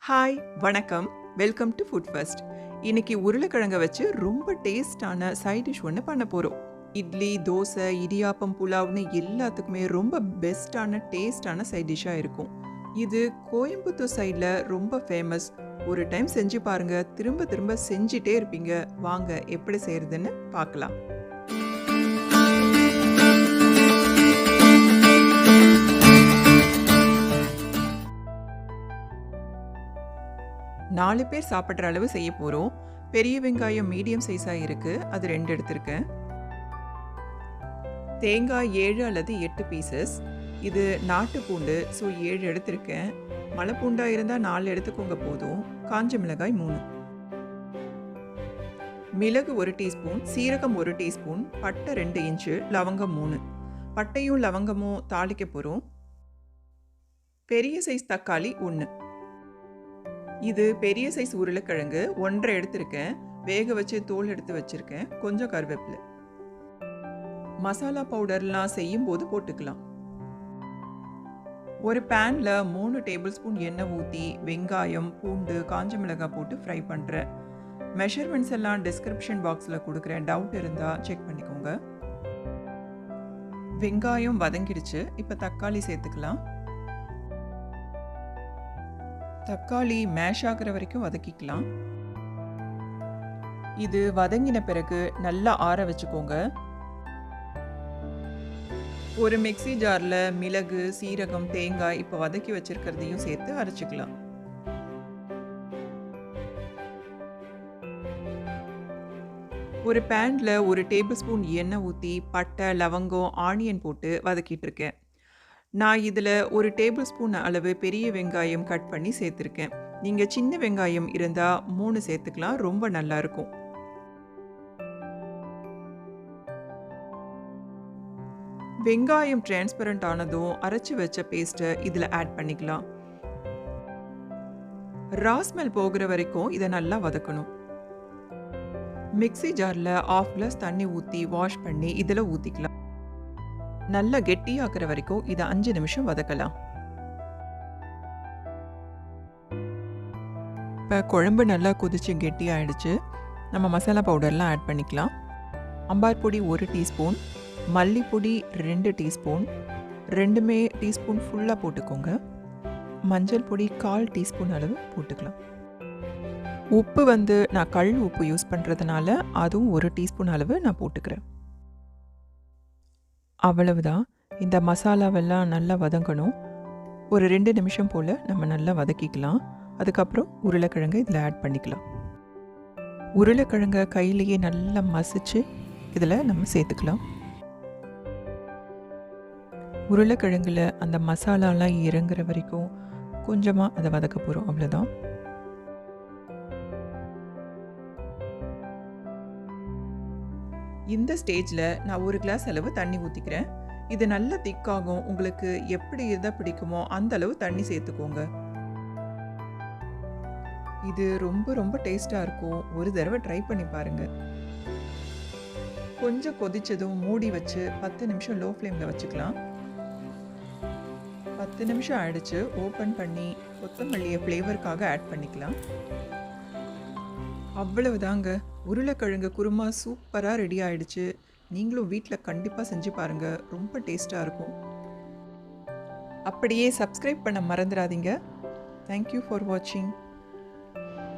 Hi, வணக்கம். Welcome to food first. இன்னைக்கு உருளைக்கிழங்க வச்சு ரொம்ப டேஸ்டான சைட் டிஷ் ஒன்று பண்ண போகிறோம். இட்லி, தோசை, இடியாப்பம், புலாவ்னு எல்லாத்துக்குமே ரொம்ப பெஸ்ட்டான டேஸ்டான சைட் டிஷ்ஷாக இருக்கும். இது கோயம்புத்தூர் சைடில் ரொம்ப ஃபேமஸ். ஒரு டைம் செஞ்சு பாருங்க, திரும்ப திரும்ப செஞ்சிட்டே இருப்பீங்க. வாங்க எப்படி செய்யறதுன்னு பார்க்கலாம். 4 பேர் சாப்பிட்ற அளவு செய்ய போகிறோம். பெரிய வெங்காயம் மீடியம் சைஸாக இருக்குது, அது 2 எடுத்திருக்கேன். தேங்காய் 7 அல்லது 8 பீசஸ். இது நாட்டு பூண்டு, ஸோ 7 எடுத்திருக்கேன். மலை பூண்டாக இருந்தால் 4 எடுத்துக்கோங்க போதும். காஞ்ச மிளகாய் 3, மிளகு 1 டீஸ்பூன், சீரகம் 1 டீஸ்பூன், பட்டை 2 இன்ச்சு, லவங்கம் 3. பட்டையும் லவங்கமும் தாளிக்க போகிறோம். பெரிய சைஸ் தக்காளி 1. இது பெரிய சைஸ் உருளைக்கிழங்கு 1.5 எடுத்திருக்கேன். வேக வச்சு தோல் எடுத்து வச்சுருக்கேன். கொஞ்சம் கருவேப்பிலை. மசாலா பவுடர்லாம் செய்யும் போது போட்டுக்கலாம். ஒரு பேனில் 3 டேபிள் ஸ்பூன் எண்ணெய் ஊற்றி வெங்காயம், பூண்டு, காஞ்ச மிளகாய் போட்டு ஃப்ரை பண்ணுறேன். மெஷர்மெண்ட்ஸ் எல்லாம் டிஸ்கிரிப்ஷன் பாக்ஸில் கொடுக்குறேன். டவுட் இருந்தால் செக் பண்ணிக்கோங்க. வெங்காயம் வதங்கிடுச்சு. இப்போ தக்காளி சேர்த்துக்கலாம். தக்காளி மேஷ் ஆகிற வரைக்கும் வதக்கிக்கலாம். இது வதங்கின பிறகு நல்லா ஆற வச்சுக்கோங்க. ஒரு மிக்ஸி ஜாரில் மிளகு, சீரகம், தேங்காய் இப்போ வதக்கி வச்சிருக்கிறதையும் சேர்த்து அரைச்சிக்கலாம். ஒரு பேனில் 1 டேபிள் ஸ்பூன் எண்ணெய் ஊற்றி பட்டை, லவங்கம், ஆனியன் போட்டு வதக்கிட்டு இருக்கேன். நான் இதில் 1 டேபிள் ஸ்பூன் அளவு பெரிய வெங்காயம் கட் பண்ணி சேர்த்துருக்கேன். நீங்கள் சின்ன வெங்காயம் இருந்தால் 3 சேர்த்துக்கலாம், ரொம்ப நல்லாயிருக்கும். வெங்காயம் டிரான்ஸ்பரண்ட் ஆனதும் அரைச்சி வச்ச பேஸ்ட்டை இதில் ஆட் பண்ணிக்கலாம். ராஸ்மெல் போகிற வரைக்கும் இதை நல்லா வதக்கணும். மிக்ஸி ஜாரில் 1/2 கிளாஸ் தண்ணி ஊற்றி வாஷ் பண்ணி இதில் ஊற்றிக்கலாம். நல்லா கெட்டியாக்குற வரைக்கும் இதை 5 நிமிஷம் வதக்கலாம். இப்போ குழம்பு நல்லா கொதிச்சு கெட்டி ஆயிடுச்சு. நம்ம மசாலா பவுடர்லாம் ஆட் பண்ணிக்கலாம். சாம்பார் பொடி 1 டீஸ்பூன், மல்லிப்பொடி 2 டீஸ்பூன், 2மே டீஸ்பூன் ஃபுல்லாக போட்டுக்கோங்க. மஞ்சள் பொடி 1/4 டீஸ்பூன் அளவு போட்டுக்கலாம். உப்பு நான் கல் உப்பு யூஸ் பண்ணுறதுனால அதுவும் 1 டீஸ்பூன் அளவு நான் போட்டுக்கிறேன். அவ்வளவுதான். இந்த மசாலாவெல்லாம் நல்லா வதங்கணும். ஒரு 2 நிமிஷம் போல் நம்ம நல்லா வதக்கிக்கலாம். அதுக்கப்புறம் உருளைக்கிழங்கு இதில் ஆட் பண்ணிக்கலாம். உருளைக்கிழங்கை கையிலேயே நல்லா மசிச்சு இதில் நம்ம சேர்த்துக்கலாம். உருளைக்கிழங்குல அந்த மசாலாலாம் இறங்குற வரைக்கும் கொஞ்சமாக அதை வதக்க போகிறோம். அவ்வளோதான். இந்த ஸ்டேஜில் நான் 1 கிளாஸ் அளவு தண்ணி ஊற்றிக்கிறேன். இது நல்ல திக்காகும். உங்களுக்கு எப்படி இருந்தால் பிடிக்குமோ அந்த அளவு தண்ணி சேர்த்துக்கோங்க. இது ரொம்ப ரொம்ப டேஸ்ட்டாக இருக்கும். ஒரு தடவை ட்ரை பண்ணி பாருங்கள். கொஞ்சம் கொதிச்சதும் மூடி வச்சு 10 நிமிஷம் லோ ஃப்ளேமில் வச்சுக்கலாம். 10 நிமிஷம் ஆயிடுச்சு. ஓப்பன் பண்ணி கொத்தமல்லியை ஃப்ளேவருக்காக ஆட் பண்ணிக்கலாம். அவ்வளவுதாங்க. உருளைக்கிழங்கு குருமா சூப்பராக ரெடி ஆயிடுச்சு. நீங்களும் வீட்டில் கண்டிப்பாக செஞ்சு பாருங்கள். ரொம்ப டேஸ்ட்டாக இருக்கும். அப்படியே சப்ஸ்கிரைப் பண்ண மறந்துடாதீங்க. தேங்க்யூ ஃபார் வாட்சிங்.